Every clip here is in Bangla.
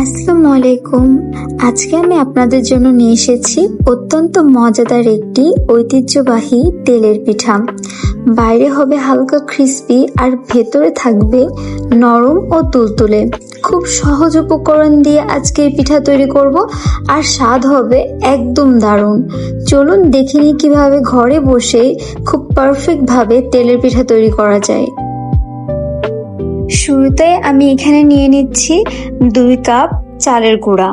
আসসালামু আলাইকুম। আজকে আমি আপনাদের জন্য নিয়ে এসেছি অত্যন্ত মজাদার একটি ঐতিহ্যবাহী তেলের পিঠা। বাইরে হবে হালকা ক্রিস্পি আর ভেতরে থাকবে নরম ও তুলতুলে। খুব সহজ উপকরণ দিয়ে আজকে এই পিঠা তৈরি করব আর স্বাদ হবে একদম দারুণ। চলুন দেখে নিই কিভাবে ঘরে বসেই খুব পারফেক্ট ভাবে তেলের পিঠা তৈরি করা যায়। শুরুতে আমি এখানে নিয়ে নিচ্ছি 2 কাপ চালের গুঁড়া।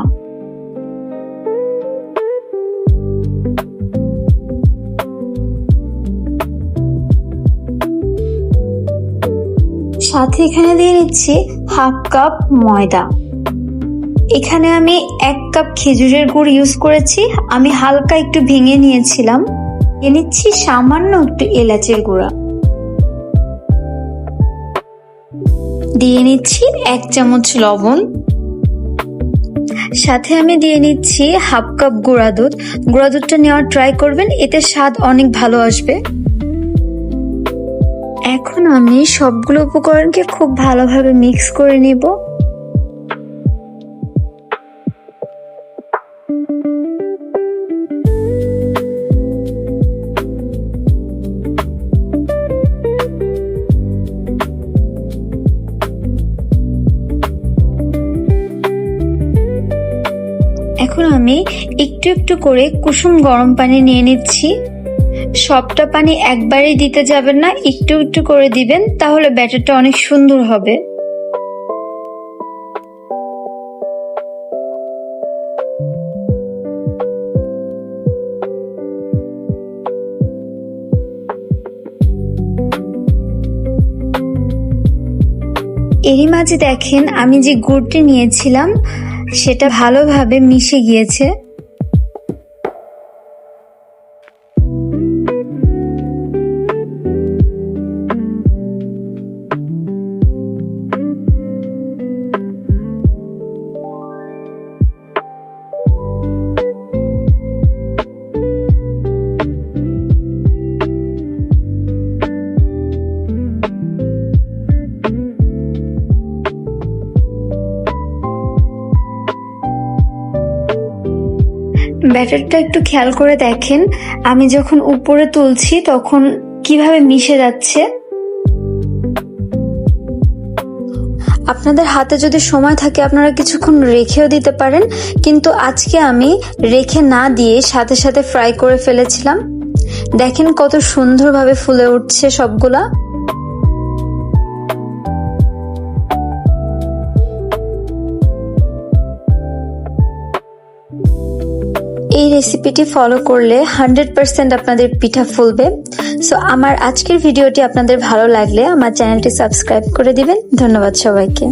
সাথে এখানে দিয়ে নিচ্ছি 1/2 কাপ ময়দা। এখানে আমি 1 কাপ খেজুরের গুড় ইউজ করেছি, আমি হালকা একটু ভেঙে নিয়েছিলাম। দিয়ে নিচ্ছি সামান্য একটু এলাচের গুঁড়া। দিয়ে নিচ্ছি 1 চামচ লবণ। সাথে আমি দিয়ে নিচ্ছি 1/2 কাপ গুঁড়া দুধ। গুঁড়া দুধটা নেওয়ার ট্রাই করবেন, এতে স্বাদ অনেক ভালো আসবে। এখন আমি সবগুলো উপকরণকে খুব ভালোভাবে মিক্স করে নিব। এখন আমি একটু একটু করে কুসুম গরম পানি নিয়ে নিচ্ছি। সবটা পানি একবারেই দিতে যাবেন না, একটু একটু করে দিবেন, তাহলে ব্যাটারটা অনেক সুন্দর হবে। এরই মাঝে দেখেন আমি যে গুড়টি নিয়েছিলাম সেটা ভালোভাবে মিশে গিয়েছে। ব্যাটারটা একটু খেয়াল করে দেখেন, আমি যখন উপরে তুলছি তখন কিভাবে মিশে যাচ্ছে। আপনাদের হাতে যদি সময় থাকে আপনারা কিছুক্ষণ রেখেও দিতে পারেন, কিন্তু আজকে আমি রেখে না দিয়ে সাথে সাথে ফ্রাই করে ফেলেছিলাম। দেখেন কত সুন্দরভাবে ফুলে উঠছে সবগুলা। এই রেসিপিটি ফলো করলে 100% আপনাদের পিঠা ফুলবে। সো আমার আজকের ভিডিওটি আপনাদের ভালো লাগলে আমার চ্যানেলটি সাবস্ক্রাইব করে দিবেন। ধন্যবাদ সবাইকে।